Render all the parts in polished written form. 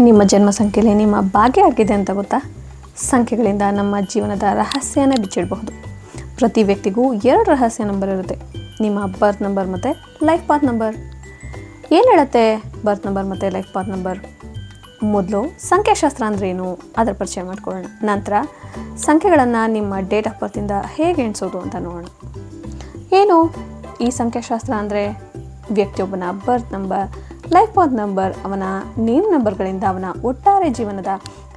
ನಿಮ್ಮ ಜನ್ಮ ಸಂಖ್ಯೆಯಲ್ಲಿ ನಿಮ್ಮ ಭಾಗ್ಯ ಆಗಿದೆ ಅಂತ ಗೊತ್ತಾ? ಸಂಖ್ಯೆಗಳಿಂದ ನಮ್ಮ ಜೀವನದ ರಹಸ್ಯನ ಬಿಚ್ಚಿಡಬಹುದು. ಪ್ರತಿ ವ್ಯಕ್ತಿಗೂ 2 ರಹಸ್ಯ ನಂಬರ್ ಇರುತ್ತೆ, ನಿಮ್ಮ ಬರ್ತ್ ನಂಬರ್ ಮತ್ತು ಲೈಫ್ ಪಾತ್ ನಂಬರ್. ಏನು ಹೇಳುತ್ತೆ ಬರ್ತ್ ನಂಬರ್ ಮತ್ತು ಲೈಫ್ ಪಾತ್ ನಂಬರ್? ಮೊದಲು ಸಂಖ್ಯಾಶಾಸ್ತ್ರ ಅಂದ್ರೇನು ಅದರ ಪರಿಚಯ ಮಾಡ್ಕೊಳ್ಳೋಣ. ನಂತರ ಸಂಖ್ಯೆಗಳನ್ನು ನಿಮ್ಮ ಡೇಟ್ ಆಫ್ ಬರ್ತಿಂದ ಹೇಗೆ ಎಣಿಸೋದು ಅಂತ ನೋಡೋಣ. ಏನು ಈ ಸಂಖ್ಯಾಶಾಸ್ತ್ರ ಅಂದರೆ? ವ್ಯಕ್ತಿಯೊಬ್ಬನ birth number, life path number, ಅವನ ನೇಮ್ ನಂಬರ್ಗಳಿಂದ ಅವನ ಒಟ್ಟಾರೆ ಜೀವನದ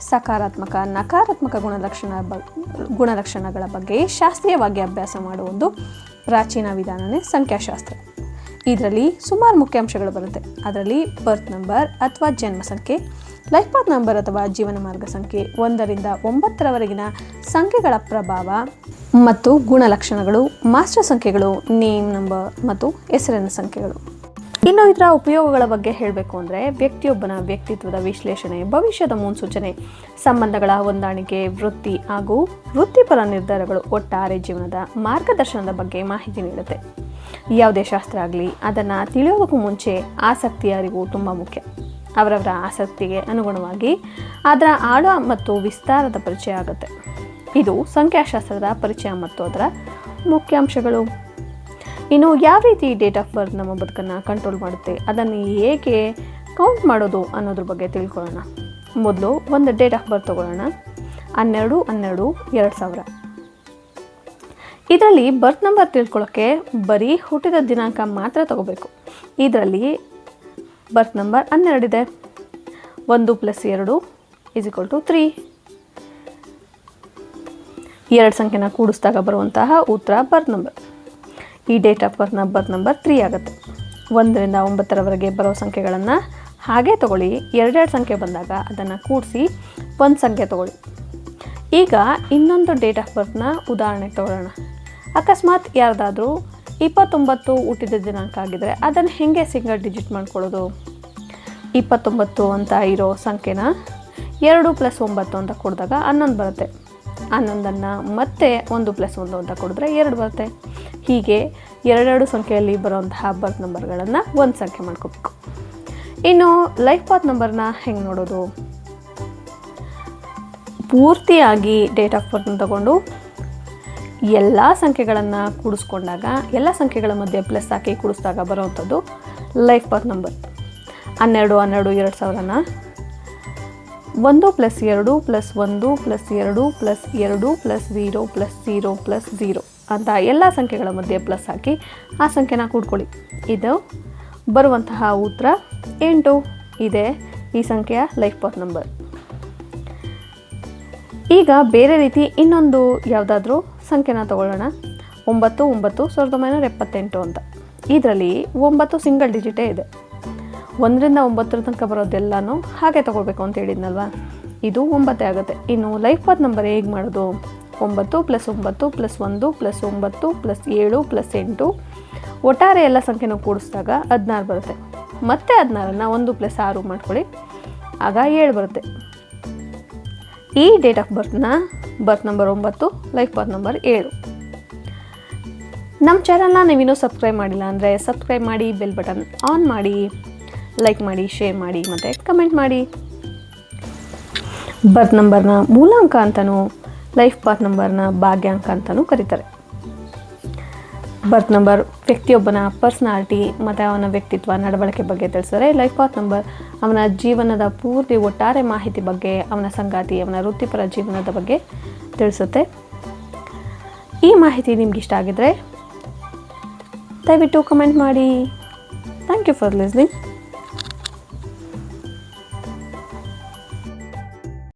ಸಕಾರಾತ್ಮಕ ನಕಾರಾತ್ಮಕ ಗುಣಲಕ್ಷಣಗಳ ಬಗ್ಗೆ ಶಾಸ್ತ್ರೀಯವಾಗಿ ಅಭ್ಯಾಸ ಮಾಡುವ ಒಂದು ಪ್ರಾಚೀನ ವಿಧಾನವೇ ಸಂಖ್ಯಾಶಾಸ್ತ್ರ. ಇದರಲ್ಲಿ ಸುಮಾರು ಮುಖ್ಯಾಂಶಗಳು ಬರುತ್ತೆ. ಅದರಲ್ಲಿ ಬರ್ತ್ ನಂಬರ್ ಅಥವಾ ಜನ್ಮ ಸಂಖ್ಯೆ, ಲೈಫ್ ಪಾತ್ ನಂಬರ್ ಅಥವಾ ಜೀವನ ಮಾರ್ಗ ಸಂಖ್ಯೆ, 1 ರಿಂದ 9ರವರೆಗಿನ ಸಂಖ್ಯೆಗಳ ಪ್ರಭಾವ ಮತ್ತು ಗುಣಲಕ್ಷಣಗಳು, ಮಾಸ್ಟರ್ ಸಂಖ್ಯೆಗಳು, ನೇಮ್ ನಂಬರ್ ಮತ್ತು ಹೆಸರಿನ ಸಂಖ್ಯೆಗಳು. ಇನ್ನು ಇದರ ಉಪಯೋಗಗಳ ಬಗ್ಗೆ ಹೇಳಬೇಕು ಅಂದರೆ, ವ್ಯಕ್ತಿಯೊಬ್ಬನ ವ್ಯಕ್ತಿತ್ವದ ವಿಶ್ಲೇಷಣೆ, ಭವಿಷ್ಯದ ಮುನ್ಸೂಚನೆ, ಸಂಬಂಧಗಳ ಹೊಂದಾಣಿಕೆ, ವೃತ್ತಿ ಹಾಗೂ ವೃತ್ತಿಪರ ನಿರ್ಧಾರಗಳು, ಒಟ್ಟಾರೆ ಜೀವನದ ಮಾರ್ಗದರ್ಶನದ ಬಗ್ಗೆ ಮಾಹಿತಿ ನೀಡುತ್ತೆ. ಯಾವುದೇ ಶಾಸ್ತ್ರ ಆಗಲಿ ಅದನ್ನು ತಿಳಿಯೋದಕ್ಕೂ ಮುಂಚೆ ಆಸಕ್ತಿಯ ಅರಿವು ತುಂಬ ಮುಖ್ಯ. ಅವರವರ ಆಸಕ್ತಿಗೆ ಅನುಗುಣವಾಗಿ ಅದರ ಆಳ ಮತ್ತು ವಿಸ್ತಾರದ ಪರಿಚಯ ಆಗುತ್ತೆ. ಇದು ಸಂಖ್ಯಾಶಾಸ್ತ್ರದ ಪರಿಚಯ ಮತ್ತು ಅದರ ಮುಖ್ಯಾಂಶಗಳು. ಇನ್ನು ಯಾವ ರೀತಿ ಡೇಟ್ ಆಫ್ ಬರ್ತ್ ನಮ್ಮ ಬದುಕನ್ನು ಕಂಟ್ರೋಲ್ ಮಾಡುತ್ತೆ, ಅದನ್ನು ಹೇಗೆ ಕೌಂಟ್ ಮಾಡೋದು ಅನ್ನೋದ್ರ ಬಗ್ಗೆ ತಿಳ್ಕೊಳ್ಳೋಣ. ಮೊದಲು ಒಂದು ಡೇಟ್ ಆಫ್ ಬರ್ತ್ ತೊಗೊಳ್ಳೋಣ. 12/12/2000. ಇದರಲ್ಲಿ ಬರ್ತ್ ನಂಬರ್ ತಿಳ್ಕೊಳ್ಳೋಕ್ಕೆ ಬರೀ ಹುಟ್ಟಿದ ದಿನಾಂಕ ಮಾತ್ರ ತಗೋಬೇಕು. ಇದರಲ್ಲಿ ಬರ್ತ್ ನಂಬರ್ 12 ಇದೆ. 1 + 2 = 3. 2 ಸಂಖ್ಯೆನ ಕೂಡಿಸಿದಾಗ ಬರುವಂತಹ ಉತ್ತರ ಬರ್ತ್ ನಂಬರ್. ಈ ಡೇಟ್ ಆಫ್ ಬರ್ತ್ ನಂಬರ್ 3 ಆಗುತ್ತೆ. 1 ರಿಂದ 9ರವರೆಗೆ ಬರೋ ಸಂಖ್ಯೆಗಳನ್ನು ಹಾಗೆ ತಗೊಳ್ಳಿ. 2 ಸಂಖ್ಯೆ ಬಂದಾಗ ಅದನ್ನು ಕೂಡಿಸಿ 1 ಸಂಖ್ಯೆ ತಗೊಳ್ಳಿ. ಈಗ ಇನ್ನೊಂದು ಡೇಟ್ ಆಫ್ ಬರ್ತ್ನ ಉದಾಹರಣೆಗೆ ತಗೊಳ್ಳೋಣ. ಅಕಸ್ಮಾತ್ ಯಾರ್ದಾದ್ರೂ 29 ಹುಟ್ಟಿದ ದಿನಾಂಕ ಆಗಿದ್ರೆ ಅದನ್ನು ಹೇಗೆ ಸಿಂಗಲ್ ಡಿಜಿಟ್ ಮಾಡ್ಕೊಳ್ಳೋದು? 29 ಅಂತ ಇರೋ ಸಂಖ್ಯೆನ 2 + 9 ಅಂತ ಕೊಡಿದಾಗ 11 ಬರುತ್ತೆ. 11ಅನ್ನು ಮತ್ತೆ 1 + 1 ಅಂತ ಕೊಡಿದ್ರೆ 2 ಬರುತ್ತೆ. ಹೀಗೆ 2 ಸಂಖ್ಯೆಯಲ್ಲಿ ಬರುವಂತಹ ಬರ್ತ್ ನಂಬರ್ಗಳನ್ನು 1 ಸಂಖ್ಯೆ ಮಾಡ್ಕೋಬೇಕು. ಇನ್ನು ಲೈಫ್ ಪಾತ್ ನಂಬರ್ನ ಹೆಂಗೆ ನೋಡೋದು? ಪೂರ್ತಿಯಾಗಿ ಡೇಟ್ ಆಫ್ ಬರ್ತ್ನ ತಗೊಂಡು ಎಲ್ಲ ಸಂಖ್ಯೆಗಳನ್ನು ಕೂಡಿಸ್ಕೊಂಡಾಗ, ಎಲ್ಲ ಸಂಖ್ಯೆಗಳ ಮಧ್ಯೆ ಪ್ಲಸ್ ಹಾಕಿ ಕೂಡಿಸಿದಾಗ ಬರುವಂಥದ್ದು ಲೈಫ್ ಪಾತ್ ನಂಬರ್. 12/12/2000ನ 1 + 2 + 1 + 2 + 2 + 0 + 0 + 0 ಅಂತ ಎಲ್ಲ ಸಂಖ್ಯೆಗಳ ಮಧ್ಯೆ ಪ್ಲಸ್ ಹಾಕಿ ಆ ಸಂಖ್ಯೆನ ಕೂಡ್ಕೊಳ್ಳಿ. ಇದು ಬರುವಂತಹ ಉತ್ತರ 8 ಇದೆ ಈ ಸಂಖ್ಯೆಯ ಲೈಫ್ ಪಾತ್ ನಂಬರ್. ಈಗ ಬೇರೆ ರೀತಿ ಇನ್ನೊಂದು ಯಾವುದಾದ್ರೂ ಸಂಖ್ಯೆನ ತಗೊಳ್ಳೋಣ. 9/9/1978 ಅಂತ. ಇದರಲ್ಲಿ 9 ಸಿಂಗಲ್ ಡಿಜಿಟೇ ಇದೆ. 1 ರಿಂದ 9 ತನಕ ಬರೋದೆಲ್ಲನೂ ಹಾಗೆ ತಗೊಳ್ಬೇಕು ಅಂತ ಹೇಳಿದ್ನಲ್ವ, ಇದು 9 ಆಗುತ್ತೆ. ಇನ್ನು ಲೈಫ್ ಪಾತ್ ನಂಬರ್ ಹೇಗೆ ಮಾಡೋದು? 9 + 9 + 1 + 9 + 7 + 8 ಒಟ್ಟಾರೆ ಎಲ್ಲ ಸಂಖ್ಯೆನೂ ಕೂಡಿಸಿದಾಗ 16 ಬರುತ್ತೆ. ಮತ್ತೆ 16ಅನ್ನು 1 + 6 ಮಾಡ್ಕೊಳ್ಳಿ, ಆಗ 7 ಬರುತ್ತೆ. ಈ date of birth number 9, life path number 7. ನಮ್ಮ ಚಾನಲ್ನ ನೀವಿನ್ನೂ ಸಬ್ಸ್ಕ್ರೈಬ್ ಮಾಡಿಲ್ಲ ಅಂದರೆ ಸಬ್ಸ್ಕ್ರೈಬ್ ಮಾಡಿ, ಬೆಲ್ ಬಟನ್ ಆನ್ ಮಾಡಿ, ಲೈಕ್ ಮಾಡಿ, ಶೇರ್ ಮಾಡಿ ಮತ್ತು ಕಮೆಂಟ್ ಮಾಡಿ. ಬರ್ತ್ ನಂಬರ್ನ ಮೂಲಾಂಕ ಅಂತಲೂ ಲೈಫ್ ಪಾತ್ ನಂಬರ್ನ ಭಾಗ್ಯಾಂಕ ಅಂತಲೂ ಕರೀತಾರೆ. ಬರ್ತ್ ನಂಬರ್ ವ್ಯಕ್ತಿಯೊಬ್ಬನ ಪರ್ಸ್ನಾಲಿಟಿ ಮತ್ತು ಅವನ ವ್ಯಕ್ತಿತ್ವ, ನಡವಳಿಕೆ ಬಗ್ಗೆ ತಿಳಿಸಿದರೆ, ಲೈಫ್ ಪಾತ್ ನಂಬರ್ ಅವನ ಜೀವನದ ಪೂರ್ತಿ ಒಟ್ಟಾರೆ ಮಾಹಿತಿ ಬಗ್ಗೆ, ಅವನ ಸಂಗಾತಿ, ಅವನ ವೃತ್ತಿಪರ ಜೀವನದ ಬಗ್ಗೆ ತಿಳಿಸುತ್ತೆ. ಈ ಮಾಹಿತಿ ನಿಮ್ಗೆ ಇಷ್ಟ ಆಗಿದ್ರೆ ದಯವಿಟ್ಟು ಕಮೆಂಟ್ ಮಾಡಿ. Thank you for listening.